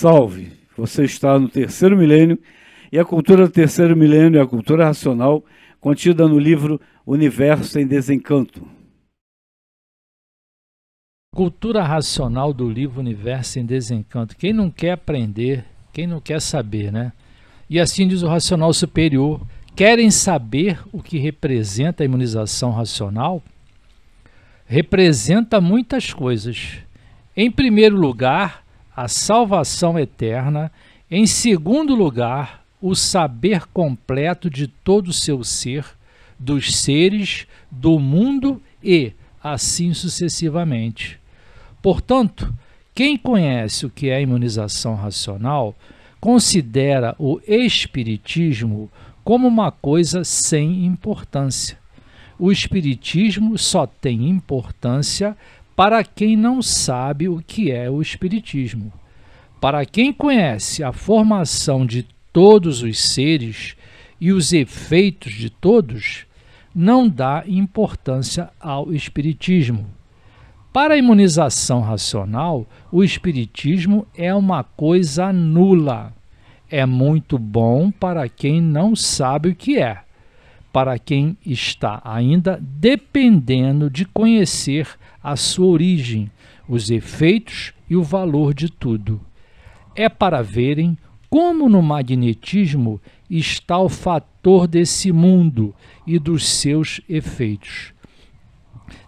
Salve! Você está no terceiro milênio e a cultura do terceiro milênio é a cultura racional contida no livro Universo em Desencanto. Cultura racional do livro Universo em Desencanto. Quem não quer aprender, quem não quer saber, né? E assim diz o racional superior. Querem saber o que representa a imunização racional? Representa muitas coisas. Em primeiro lugar, a salvação eterna. Em segundo lugar, o saber completo de todo o seu ser, dos seres, do mundo e assim sucessivamente. Portanto, quem conhece o que é a imunização racional considera o espiritismo como uma coisa sem importância. O espiritismo só tem importância para quem não sabe o que é o espiritismo. Para quem conhece a formação de todos os seres e os efeitos de todos, não dá importância ao espiritismo. Para a imunização racional, o espiritismo é uma coisa nula. É muito bom para quem não sabe o que é, para quem está ainda dependendo de conhecer a sua origem, os efeitos e o valor de tudo. É para verem como no magnetismo está o fator desse mundo e dos seus efeitos.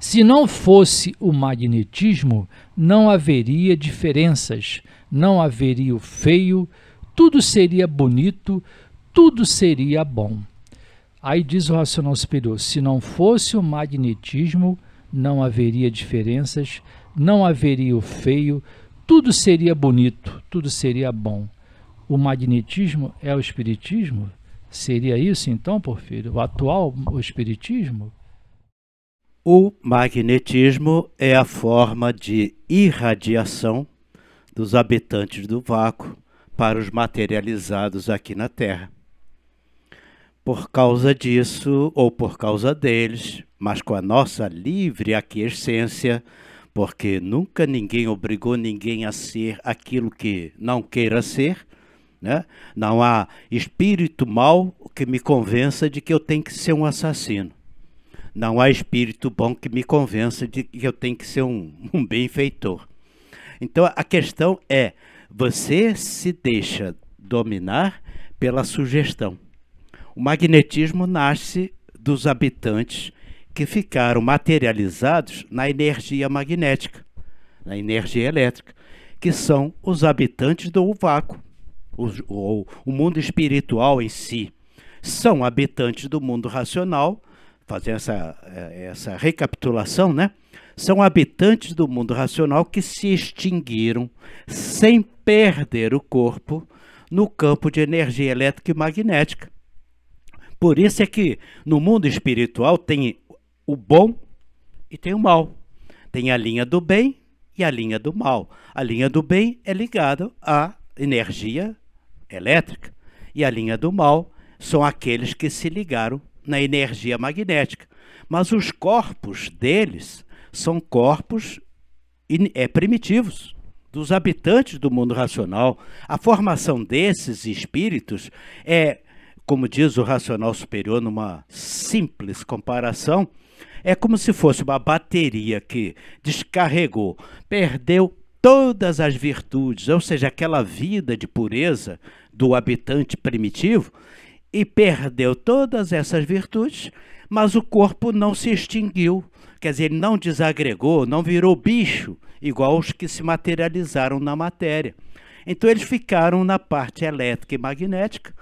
Se não fosse o magnetismo, não haveria diferenças, não haveria o feio, tudo seria bonito, tudo seria bom. Aí diz o racional superior, se não fosse o magnetismo, não haveria diferenças, não haveria o feio, tudo seria bonito, tudo seria bom. O magnetismo é o espiritismo? Seria isso então, Porfírio? O atual o espiritismo? O magnetismo é a forma de irradiação dos habitantes do vácuo para os materializados aqui na Terra. Por causa disso, ou por causa deles, mas com a nossa livre aquiescência, porque nunca ninguém obrigou ninguém a ser aquilo que não queira ser, né? Não há espírito mau que me convença de que eu tenho que ser um assassino. Não há espírito bom que me convença de que eu tenho que ser um benfeitor. Então a questão é, você se deixa dominar pela sugestão. O magnetismo nasce dos habitantes que ficaram materializados na energia magnética, na energia elétrica, que são os habitantes do vácuo. O mundo espiritual em si são habitantes do mundo racional, fazendo essa recapitulação, né? São habitantes do mundo racional que se extinguiram sem perder o corpo no campo de energia elétrica e magnética. Por isso é que no mundo espiritual tem o bom e tem o mal. Tem a linha do bem e a linha do mal. A linha do bem é ligada à energia elétrica e a linha do mal são aqueles que se ligaram na energia magnética. Mas os corpos deles são corpos primitivos, dos habitantes do mundo racional. A formação desses espíritos é, como diz o racional superior numa simples comparação, é como se fosse uma bateria que descarregou, perdeu todas as virtudes, ou seja, aquela vida de pureza do habitante primitivo, e perdeu todas essas virtudes, mas o corpo não se extinguiu, quer dizer, ele não desagregou, não virou bicho, igual os que se materializaram na matéria. Então eles ficaram na parte elétrica e magnética.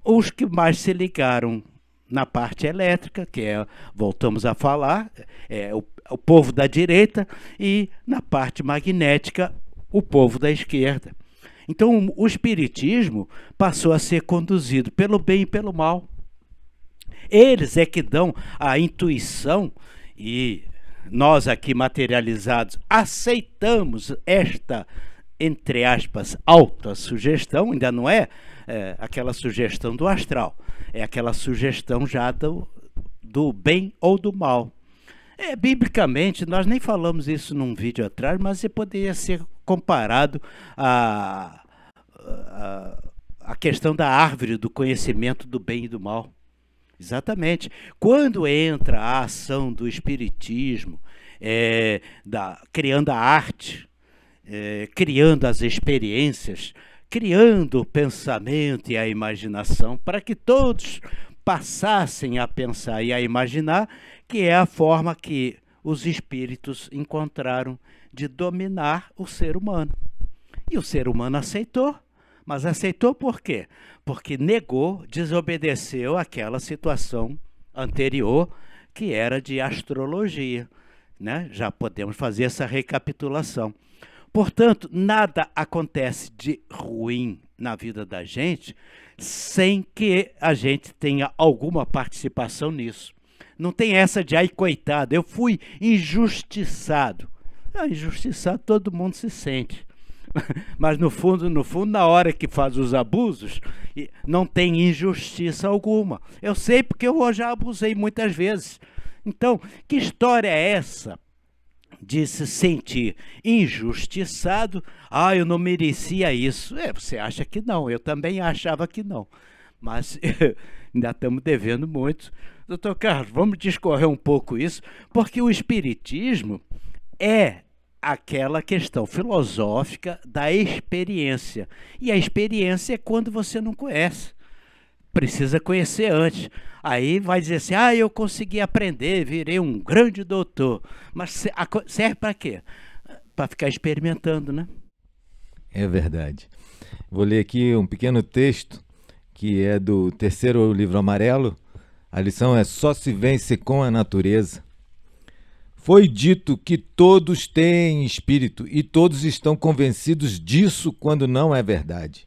Os que mais se ligaram na parte elétrica, que é, voltamos a falar, o povo da direita, e na parte magnética, o povo da esquerda. Então o espiritismo passou a ser conduzido pelo bem e pelo mal. Eles é que dão a intuição e nós aqui materializados aceitamos esta, entre aspas, autossugestão, ainda não é aquela sugestão do astral, é aquela sugestão já do bem ou do mal. Biblicamente, nós nem falamos isso num vídeo atrás, mas poderia ser comparado questão da árvore do conhecimento do bem e do mal. Exatamente. Quando entra a ação do espiritismo, criando a arte, criando as experiências, criando o pensamento e a imaginação, para que todos passassem a pensar e a imaginar, que é a forma que os espíritos encontraram de dominar o ser humano. E o ser humano aceitou. Mas aceitou por quê? Porque negou, desobedeceu àquela situação anterior, que era de astrologia, né? Já podemos fazer essa recapitulação. Portanto, nada acontece de ruim na vida da gente sem que a gente tenha alguma participação nisso. Não tem essa de, ai, coitado, eu fui injustiçado. Injustiçado todo mundo se sente. Mas no fundo, na hora que faz os abusos, não tem injustiça alguma. Eu sei porque eu já abusei muitas vezes. Então, que história é essa de se sentir injustiçado? Eu não merecia isso. Você acha que não, eu também achava que não. Mas ainda estamos devendo muito. Doutor Carlos, vamos discorrer um pouco isso, porque o espiritismo é aquela questão filosófica da experiência. E a experiência é quando você não conhece. Precisa conhecer antes. Aí vai dizer assim, eu consegui aprender, virei um grande doutor. Mas serve para quê? Para ficar experimentando, né? É verdade. Vou ler aqui um pequeno texto, que é do terceiro livro amarelo. A lição é: só se vence com a natureza. Foi dito que todos têm espírito e todos estão convencidos disso quando não é verdade.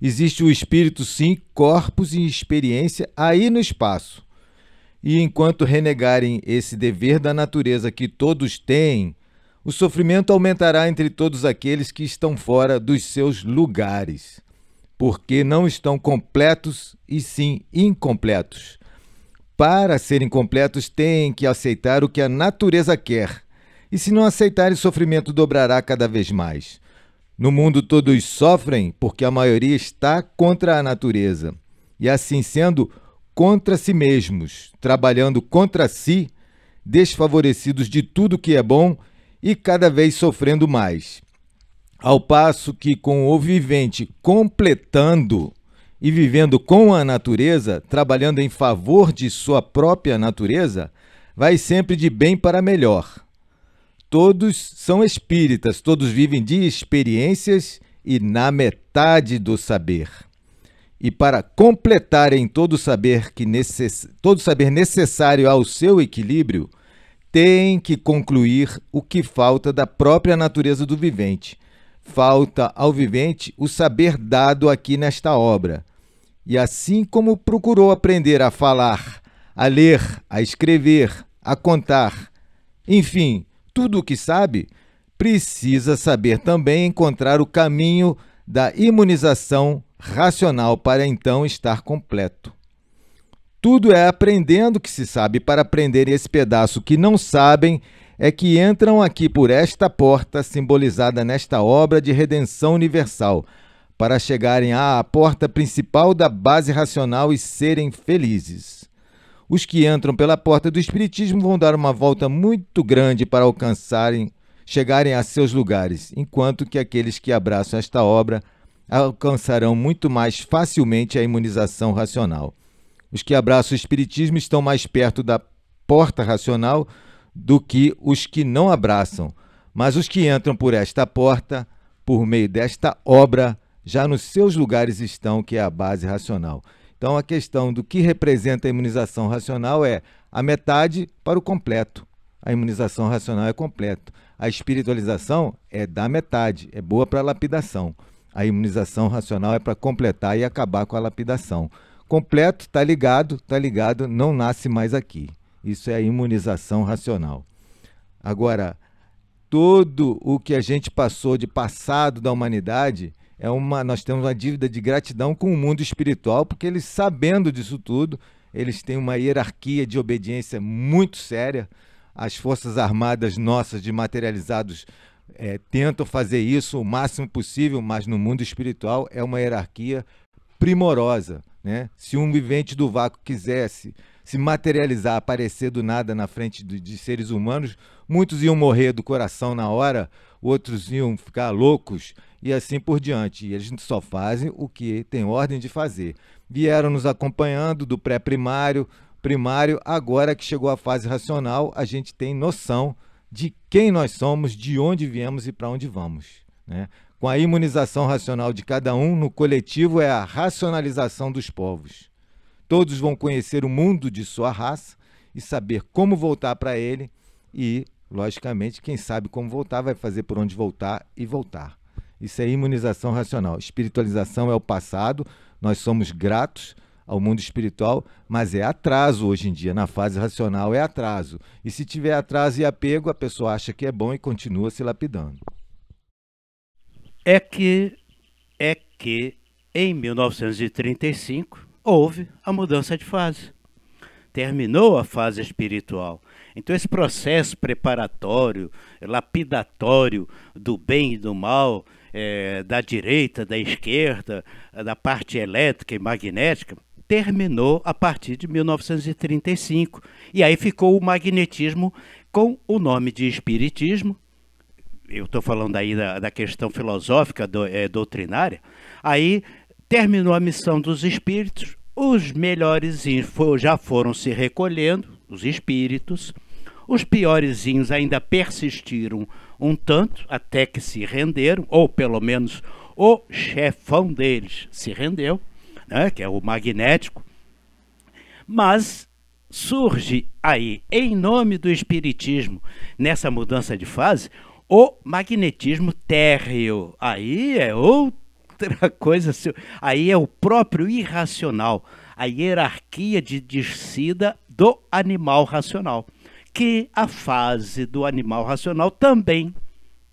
Existe o espírito, sim, corpos e experiência aí no espaço. E enquanto renegarem esse dever da natureza que todos têm, o sofrimento aumentará entre todos aqueles que estão fora dos seus lugares, porque não estão completos e sim incompletos. Para serem completos, têm que aceitar o que a natureza quer. E se não aceitarem, o sofrimento dobrará cada vez mais. No mundo todos sofrem porque a maioria está contra a natureza. E assim sendo, contra si mesmos, trabalhando contra si, desfavorecidos de tudo que é bom e cada vez sofrendo mais. Ao passo que com o vivente completando e vivendo com a natureza, trabalhando em favor de sua própria natureza, vai sempre de bem para melhor. Todos são espíritas, todos vivem de experiências e na metade do saber. E para completarem todo saber necessário ao seu equilíbrio, têm que concluir o que falta da própria natureza do vivente. Falta ao vivente o saber dado aqui nesta obra. E assim como procurou aprender a falar, a ler, a escrever, a contar, enfim, tudo o que sabe, precisa saber também encontrar o caminho da imunização racional para então estar completo. Tudo é aprendendo que se sabe. Para aprender esse pedaço que não sabem, é que entram aqui por esta porta simbolizada nesta obra de redenção universal, para chegarem à porta principal da base racional e serem felizes. Os que entram pela porta do Espiritismo vão dar uma volta muito grande para chegarem a seus lugares, enquanto que aqueles que abraçam esta obra alcançarão muito mais facilmente a imunização racional. Os que abraçam o Espiritismo estão mais perto da porta racional do que os que não abraçam, mas os que entram por esta porta, por meio desta obra, já nos seus lugares estão, que é a base racional. Então, a questão do que representa a imunização racional é a metade para o completo. A imunização racional é completo. A espiritualização é da metade, é boa para a lapidação. A imunização racional é para completar e acabar com a lapidação. Completo, está ligado, não nasce mais aqui. Isso é a imunização racional. Agora, todo o que a gente passou de passado da humanidade, nós temos uma dívida de gratidão com o mundo espiritual, porque eles, sabendo disso tudo, eles têm uma hierarquia de obediência muito séria. As forças armadas nossas de materializados tentam fazer isso o máximo possível, mas no mundo espiritual é uma hierarquia primorosa, né? Se um vivente do vácuo quisesse se materializar, aparecer do nada na frente de seres humanos, muitos iam morrer do coração na hora, outros iam ficar loucos e assim por diante. E eles só fazem o que tem ordem de fazer. Vieram nos acompanhando do pré-primário, primário, agora que chegou a fase racional, a gente tem noção de quem nós somos, de onde viemos e para onde vamos, né? Com a imunização racional de cada um, no coletivo é a racionalização dos povos. Todos vão conhecer o mundo de sua raça e saber como voltar para ele e, logicamente, quem sabe como voltar vai fazer por onde voltar e voltar. Isso é imunização racional. Espiritualização é o passado, nós somos gratos ao mundo espiritual, mas é atraso hoje em dia. Na fase racional é atraso. E se tiver atraso e apego, a pessoa acha que é bom e continua se lapidando. É que em 1935 houve a mudança de fase. Terminou a fase espiritual. Então esse processo preparatório, lapidatório do bem e do mal, da direita, da esquerda, da parte elétrica e magnética, terminou a partir de 1935. E aí ficou o magnetismo com o nome de espiritismo. Eu estou falando aí da questão filosófica, doutrinária. Aí terminou a missão dos espíritos, os melhorezinhos já foram se recolhendo, os espíritos, os piorezinhos ainda persistiram um tanto, até que se renderam, ou pelo menos o chefão deles se rendeu, né, que é o magnético. Mas surge aí, em nome do espiritismo, nessa mudança de fase, o magnetismo térreo. Aí é outra coisa, aí é o próprio irracional, a hierarquia de descida do animal racional, que a fase do animal racional também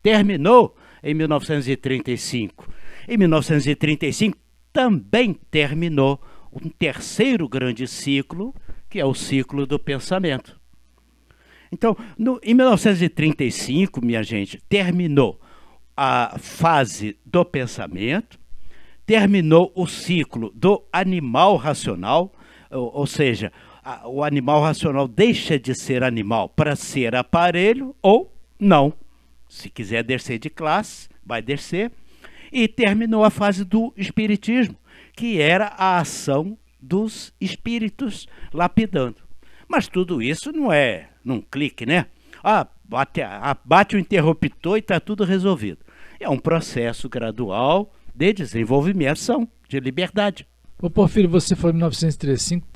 terminou em 1935. Em 1935 também terminou um terceiro grande ciclo, que é o ciclo do pensamento. Então, em 1935, minha gente, terminou a fase do pensamento, terminou o ciclo do animal racional, ou seja, o animal racional deixa de ser animal para ser aparelho ou não. Se quiser descer de classe, vai descer. E terminou a fase do espiritismo, que era a ação dos espíritos lapidando. Mas tudo isso não é num clique, né? Bate o interruptor e está tudo resolvido. É um processo gradual de desenvolvimento de liberdade. Ô Porfírio, você falou em 1935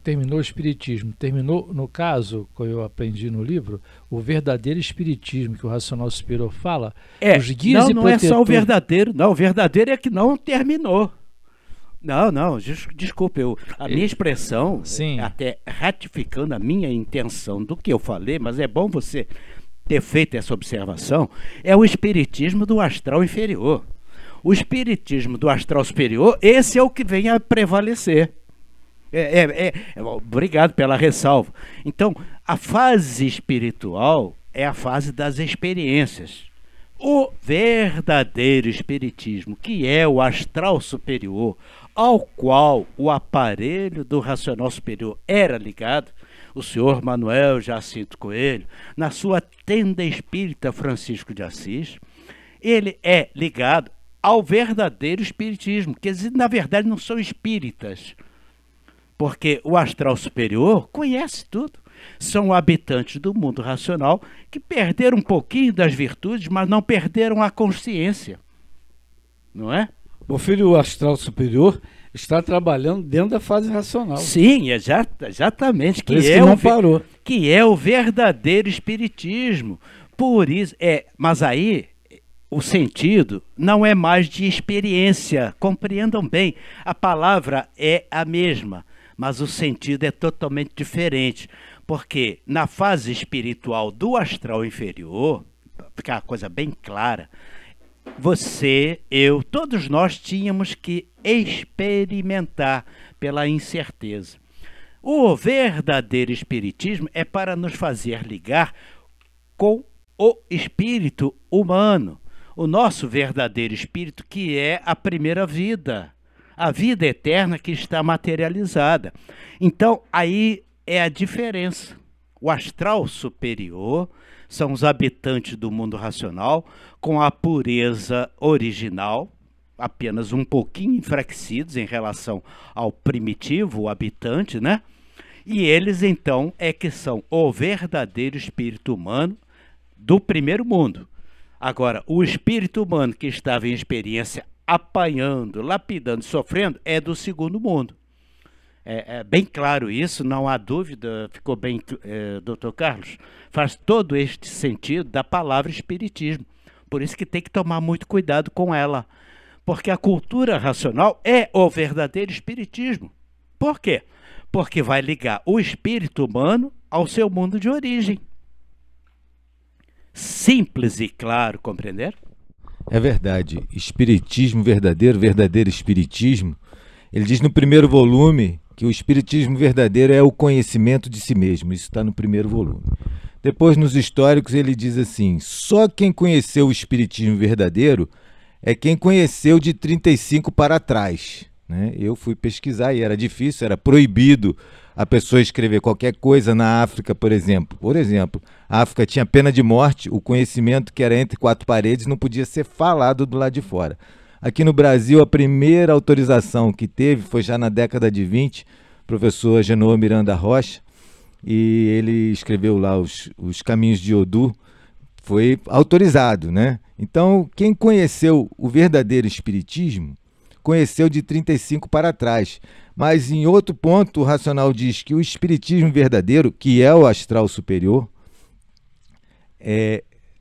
terminou o espiritismo. Terminou, no caso, que eu aprendi no livro, o verdadeiro espiritismo, que o Racional Superior fala. Os guias não é só o verdadeiro, não. O verdadeiro é que não terminou. Não, desculpe, a minha expressão, até ratificando a minha intenção do que eu falei, mas é bom você ter feito essa observação, é o espiritismo do astral inferior. O espiritismo do astral superior, esse é o que vem a prevalecer. Obrigado pela ressalva. Então, a fase espiritual é a fase das experiências. O verdadeiro espiritismo, que é o astral superior, ao qual o aparelho do racional superior era ligado, o senhor Manuel Jacinto Coelho, na sua tenda espírita Francisco de Assis, ele é ligado ao verdadeiro espiritismo, que na verdade não são espíritas, porque o astral superior conhece tudo. São habitantes do mundo racional que perderam um pouquinho das virtudes, mas não perderam a consciência. Não é? O filho astral superior está trabalhando dentro da fase racional. Sim, exatamente. Por isso que não parou. Que é o verdadeiro espiritismo. Por isso, mas aí o sentido não é mais de experiência. Compreendam bem, a palavra é a mesma, mas o sentido é totalmente diferente. Porque na fase espiritual do astral inferior, para ficar uma coisa bem clara, você, eu, todos nós tínhamos que experimentar pela incerteza. O verdadeiro espiritismo é para nos fazer ligar com o espírito humano, o nosso verdadeiro espírito, que é a primeira vida, a vida eterna que está materializada. Então, aí é a diferença. O astral superior são os habitantes do mundo racional com a pureza original, apenas um pouquinho enfraquecidos em relação ao primitivo, o habitante, né? E eles, então, é que são o verdadeiro espírito humano do primeiro mundo. Agora, o espírito humano que estava em experiência apanhando, lapidando, sofrendo, é do segundo mundo. É bem claro isso, não há dúvida, ficou bem, doutor Carlos? Faz todo este sentido da palavra espiritismo. Por isso que tem que tomar muito cuidado com ela. Porque a cultura racional é o verdadeiro espiritismo. Por quê? Porque vai ligar o espírito humano ao seu mundo de origem. Simples e claro, compreender? É verdade. Espiritismo verdadeiro, verdadeiro espiritismo. Ele diz no primeiro volume que o espiritismo verdadeiro é o conhecimento de si mesmo. Isso está no primeiro volume. Depois, nos históricos, ele diz assim: só quem conheceu o espiritismo verdadeiro é quem conheceu de 35 para trás. Né? Eu fui pesquisar e era difícil, era proibido a pessoa escrever qualquer coisa na África, por exemplo. Por exemplo, a África tinha pena de morte, o conhecimento que era entre quatro paredes não podia ser falado do lado de fora. Aqui no Brasil, a primeira autorização que teve foi já na década de 20, professor Genoa Miranda Rocha, e ele escreveu lá os Caminhos de Odu, foi autorizado, né? Então, quem conheceu o verdadeiro espiritismo, conheceu de 35 para trás. Mas em outro ponto, o racional diz que o espiritismo verdadeiro, que é o astral superior,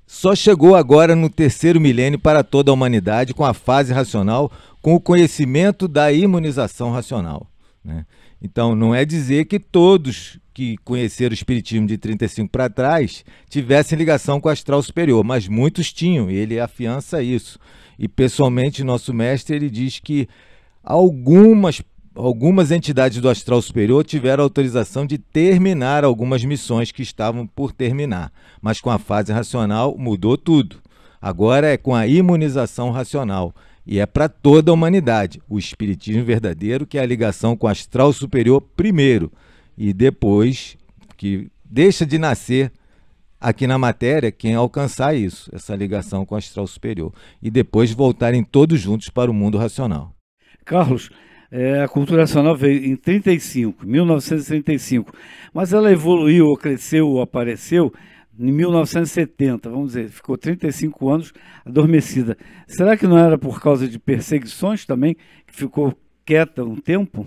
só chegou agora no terceiro milênio para toda a humanidade, com a fase racional, com o conhecimento da imunização racional, né? Então, não é dizer que todos que conheceram o espiritismo de 35 para trás tivessem ligação com o astral superior, mas muitos tinham, e ele afiança isso. E, pessoalmente, nosso mestre ele diz que algumas entidades do astral superior tiveram autorização de terminar algumas missões que estavam por terminar, mas com a fase racional mudou tudo. Agora é com a imunização racional. E é para toda a humanidade. O espiritismo verdadeiro, que é a ligação com o astral superior primeiro, e depois que deixa de nascer aqui na matéria quem alcançar isso, essa ligação com o astral superior, e depois voltarem todos juntos para o mundo racional. Carlos, a cultura racional veio em 1935, mas ela evoluiu, ou cresceu, ou apareceu em 1970, vamos dizer, ficou 35 anos adormecida. Será que não era por causa de perseguições também, que ficou quieta um tempo?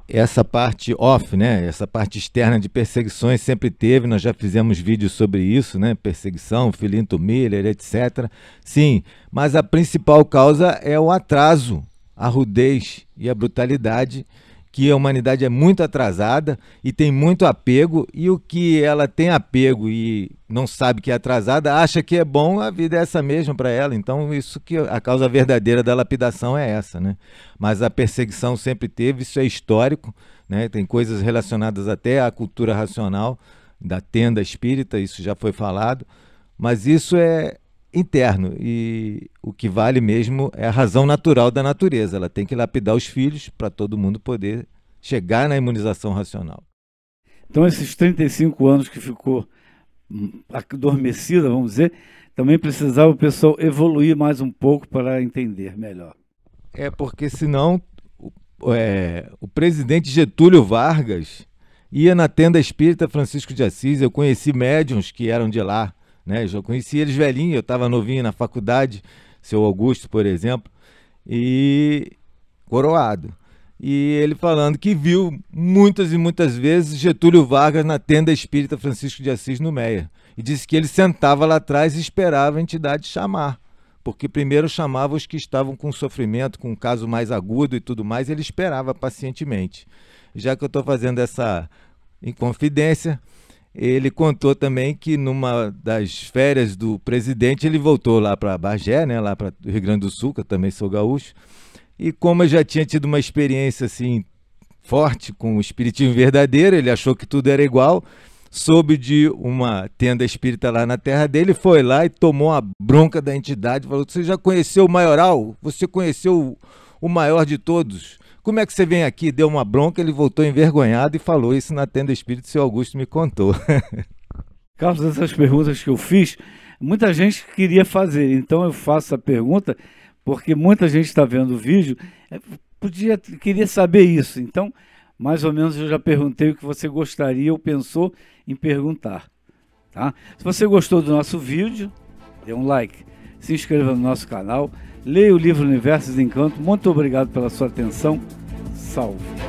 Essa parte off, né? Essa parte externa de perseguições sempre teve, nós já fizemos vídeos sobre isso, né? Perseguição, Filinto Miller, etc. Sim, mas a principal causa é o atraso, a rudez e a brutalidade, que a humanidade é muito atrasada e tem muito apego, e o que ela tem apego e não sabe que é atrasada, acha que é bom, a vida é essa mesma para ela. Então, isso que a causa verdadeira da lapidação é essa, né? Mas a perseguição sempre teve, isso é histórico, né? Tem coisas relacionadas até à cultura racional da tenda espírita, isso já foi falado, mas isso é interno, e o que vale mesmo é a razão natural da natureza. Ela tem que lapidar os filhos para todo mundo poder chegar na imunização racional. Então, esses 35 anos que ficou adormecida, vamos dizer, também precisava o pessoal evoluir mais um pouco para entender melhor. Porque senão o presidente Getúlio Vargas ia na tenda espírita Francisco de Assis. Eu conheci médiuns que eram de lá, né? Eu já conheci eles velhinhos, eu estava novinho na faculdade, seu Augusto, por exemplo, e coroado. E ele falando que viu muitas e muitas vezes Getúlio Vargas na tenda espírita Francisco de Assis no Meia. E disse que ele sentava lá atrás e esperava a entidade chamar, porque primeiro chamava os que estavam com sofrimento, com um caso mais agudo e tudo mais, ele esperava pacientemente. Já que eu estou fazendo essa inconfidência, ele contou também que numa das férias do presidente, ele voltou lá para Bagé, né, lá para o Rio Grande do Sul, que eu também sou gaúcho, e como eu já tinha tido uma experiência assim forte com o espiritismo verdadeiro, ele achou que tudo era igual, soube de uma tenda espírita lá na terra dele, foi lá e tomou a bronca da entidade, falou: você já conheceu o maioral? Você conheceu o maior de todos. Como é que você vem aqui, deu uma bronca, ele voltou envergonhado e falou isso na Tenda Espírita, o seu Augusto me contou. Carlos, essas perguntas que eu fiz, muita gente queria fazer, então eu faço a pergunta porque muita gente está vendo o vídeo, queria saber isso, então mais ou menos eu já perguntei o que você gostaria ou pensou em perguntar. Tá? Se você gostou do nosso vídeo, dê um like, se inscreva no nosso canal, leia o livro Universos de Encanto. Muito obrigado pela sua atenção. Salve!